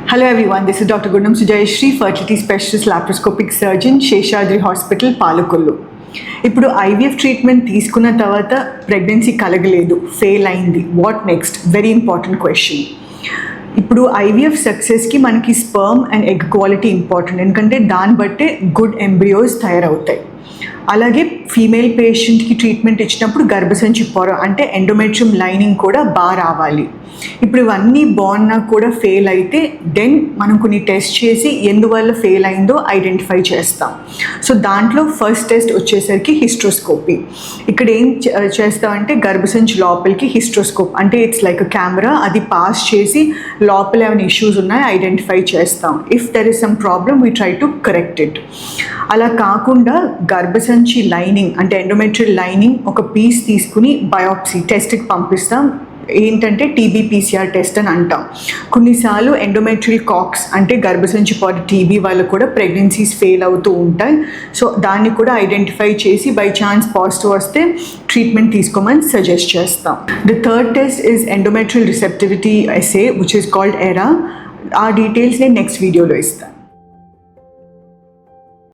Hello everyone, this is Dr. Gunnam Sujayasri, Fertility Specialist Laparoscopic Surgeon, Seshadri Hospital, Palakollu. ఇప్పుడు IVF treatment తీసుకున్న తర్వాత pregnancy కలగలేదు, fail అయింది, what next? Very important question. ఇప్పుడు IVF సక్సెస్కి మనకి sperm and egg quality important, ఎందుకంటే దాన్ని బట్టే గుడ్ ఎంబ్రియోస్ తయారవుతాయి. అలాగే ఫీమేల్ పేషెంట్కి ట్రీట్మెంట్ ఇచ్చినప్పుడు గర్భసంచి పొర అంటే ఎండోమెట్రియం లైనింగ్ కూడా బాగా రావాలి. ఇప్పుడు ఇవన్నీ బాగున్నా కూడా ఫెయిల్ అయితే దెన్ మనం కొన్ని టెస్ట్ చేసి ఎందువల్ల ఫెయిల్ అయిందో ఐడెంటిఫై చేస్తాం. సో దాంట్లో ఫస్ట్ టెస్ట్ వచ్చేసరికి హిస్ట్రోస్కోపీ. ఇక్కడ ఏం చేస్తామంటే గర్భసంచి లోపలికి హిస్ట్రోస్కోప్ అంటే ఇట్స్ లైక్ అ కెమెరా, అది పాస్ చేసి లోపల ఏమైనా ఇష్యూస్ ఉన్నాయో ఐడెంటిఫై చేస్తాం. If there is some problem we try to correct it. అలా కాకుండా గర్భసంచి లైనింగ్ అంటే ఎండోమెట్రియల్ లైనింగ్ ఒక పీస్ తీసుకుని బయాప్సీ టెస్ట్కి పంపిస్తాం. ఏంటంటే టీబీపీసీఆర్ టెస్ట్ అని అంటాం. కొన్నిసార్లు ఎండోమెట్రియల్ కాక్స్ అంటే గర్భసంచి పొర టీబీ వాళ్ళు కూడా ప్రెగ్నెన్సీస్ ఫెయిల్ అవుతూ ఉంటాయి. సో దాన్ని కూడా ఐడెంటిఫై చేసి బై ఛాన్స్ పాజిటివ్ వస్తే ట్రీట్మెంట్ తీసుకోమని సజెస్ట్ చేస్తాం. The third test is endometrial receptivity essay which is called ఎరా. ఆ డీటెయిల్స్ నేను నెక్స్ట్ వీడియోలో ఇస్తాను.